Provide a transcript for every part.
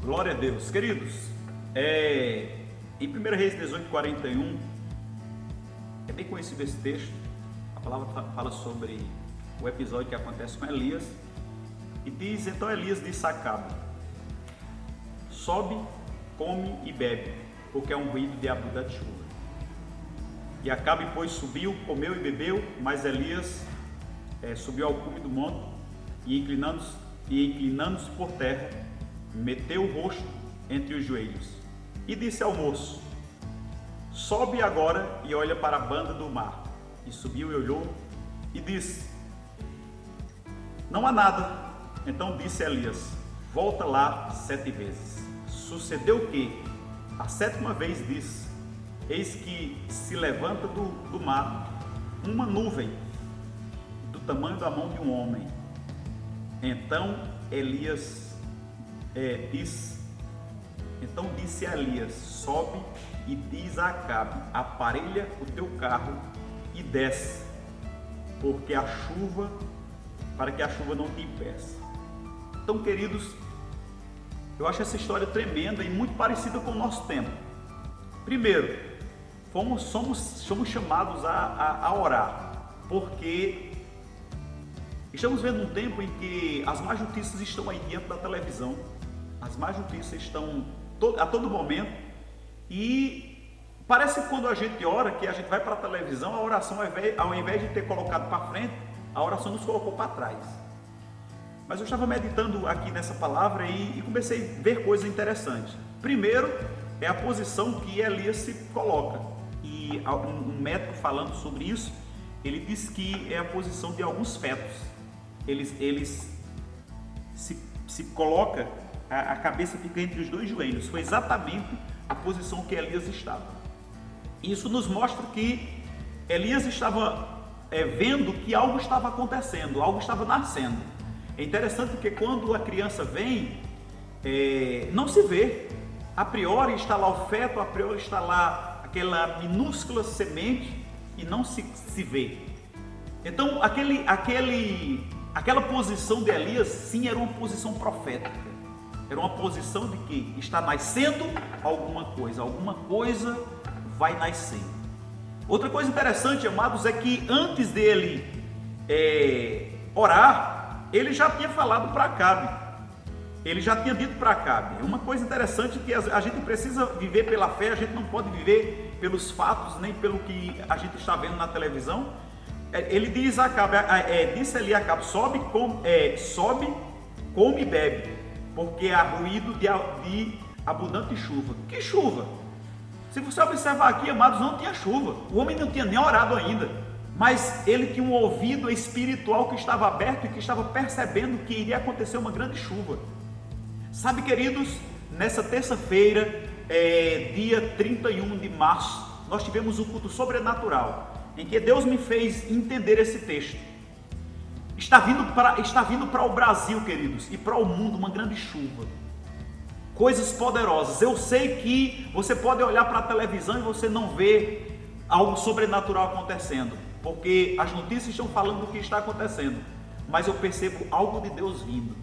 Glória a Deus. Queridos, em 1 Reis 18:41, é bem conhecido esse texto. A palavra fala sobre o episódio que acontece com Elias. E diz, então Elias disse a Acabe: sobe, come e bebe, porque é um ruído de abundante chuva. E Acabe, pois, subiu, comeu e bebeu, mas Elias subiu ao cume do monte e inclinando-se por terra, meteu o rosto entre os joelhos e disse ao moço: sobe agora e olha para a banda do mar. E subiu e olhou e disse: não há nada. Então disse Elias: volta lá 7 vezes. Sucedeu que, a 7ª vez disse: eis que se levanta do mar uma nuvem do tamanho da mão de um homem. Então disse a Elias: sobe e diz a Acabe: aparelha o teu carro e desce, para que a chuva não te impeça. Então, queridos, eu acho essa história tremenda e muito parecida com o nosso tempo. Primeiro, somos chamados a orar, porque estamos vendo um tempo em que as más notícias estão aí diante da televisão, as más notícias estão a todo momento, e parece que quando a gente ora, que a gente vai para a televisão, a oração, ao invés de ter colocado para frente, a oração nos colocou para trás. Mas eu estava meditando aqui nessa palavra e comecei a ver coisas interessantes. Primeiro, é a posição que Elias se coloca. E um médico falando sobre isso, ele diz que é a posição de alguns fetos. Eles se coloca, a cabeça fica entre os dois joelhos. Foi exatamente a posição que Elias estava. Isso nos mostra que Elias estava vendo que algo estava acontecendo, algo estava nascendo. É interessante porque quando a criança vem, não se vê. A priori está lá o feto, a priori está lá aquela minúscula semente e não se vê. Então aquela posição de Elias, sim, era uma posição profética. Era uma posição de que está nascendo alguma coisa vai nascer. Outra coisa interessante, amados, é que antes dele orar, ele já tinha falado para Acabe. Ele já tinha dito para Acabe. Uma coisa interessante que a gente precisa viver pela fé, a gente não pode viver pelos fatos, nem pelo que a gente está vendo na televisão. Ele diz a Acabe, disse ali a Acabe: sobe, come e bebe, porque há ruído de abundante chuva. Que chuva? Se você observar aqui, amados, não tinha chuva. O homem não tinha nem orado ainda. Mas ele tinha um ouvido espiritual que estava aberto e que estava percebendo que iria acontecer uma grande chuva. Sabe, queridos, nessa terça-feira, dia 31 de março, nós tivemos um culto sobrenatural, em que Deus me fez entender esse texto. Está vindo para o Brasil, queridos, e para o mundo uma grande chuva. Coisas poderosas. Eu sei que você pode olhar para a televisão e você não vê algo sobrenatural acontecendo, porque as notícias estão falando do que está acontecendo, mas eu percebo algo de Deus vindo.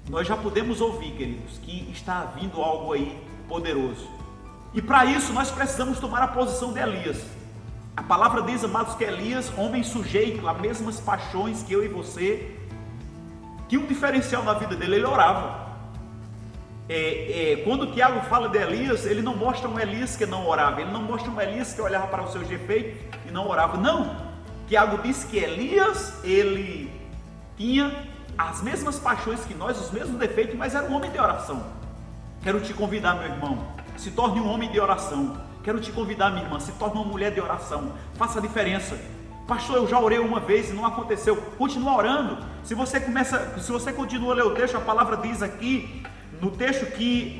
Nós já podemos ouvir, queridos, que está vindo algo aí poderoso. E para isso nós precisamos tomar a posição de Elias. A palavra diz, amados, que Elias, homem sujeito a mesmas paixões que eu e você, tinha um diferencial na vida dele: ele orava. Quando o Tiago fala de Elias, ele não mostra um Elias que não orava, ele não mostra um Elias que olhava para os seus defeitos e não orava. Não, Tiago diz que Elias, ele tinha as mesmas paixões que nós, os mesmos defeitos, mas era um homem de oração. Quero te convidar, meu irmão, se torne um homem de oração. Quero te convidar, minha irmã, se torne uma mulher de oração. Faça a diferença. Pastor, eu já orei uma vez e não aconteceu. Continua orando. Se você continua a ler o texto, a palavra diz aqui no texto que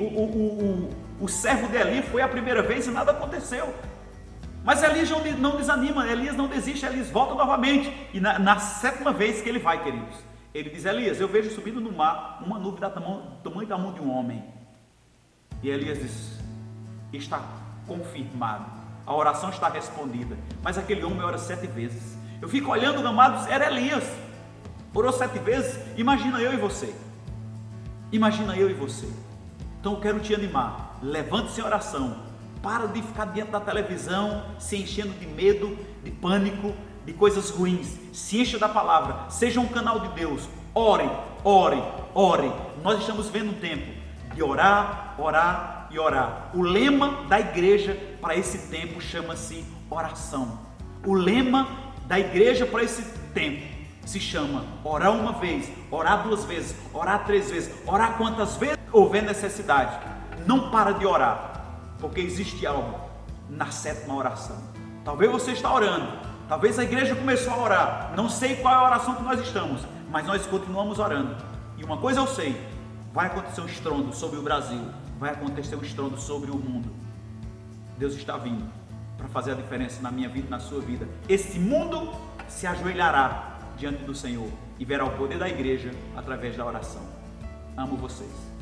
o servo de Eli foi a primeira vez e nada aconteceu. Mas Elias não desanima, Elias não desiste, Elias volta novamente. E na 7ª vez que ele vai, queridos, ele diz: Elias, eu vejo subindo no mar uma nuvem do tamanho da mão de um homem. E Elias diz: está confirmado, a oração está respondida. Mas aquele homem ora 7 vezes. Eu fico olhando, amados, era Elias. Orou 7 vezes. Imagina eu e você. Imagina eu e você. Então eu quero te animar, levante-se em oração, para de ficar diante da televisão, se enchendo de medo, de pânico, de coisas ruins, se encha da palavra, seja um canal de Deus, ore, ore, ore. Nós estamos vendo um tempo de orar, orar e orar. O lema da igreja para esse tempo chama-se oração. O lema da igreja para esse tempo se chama orar uma vez, orar duas vezes, orar três vezes, orar quantas vezes houver necessidade. Não para de orar, porque existe algo na sétima oração. Talvez você está orando, talvez a igreja começou a orar, não sei qual é a oração que nós estamos, mas nós continuamos orando. E uma coisa eu sei, vai acontecer um estrondo sobre o Brasil, vai acontecer um estrondo sobre o mundo. Deus está vindo para fazer a diferença na minha vida e na sua vida. Esse mundo se ajoelhará diante do Senhor e verá o poder da igreja através da oração. Amo vocês.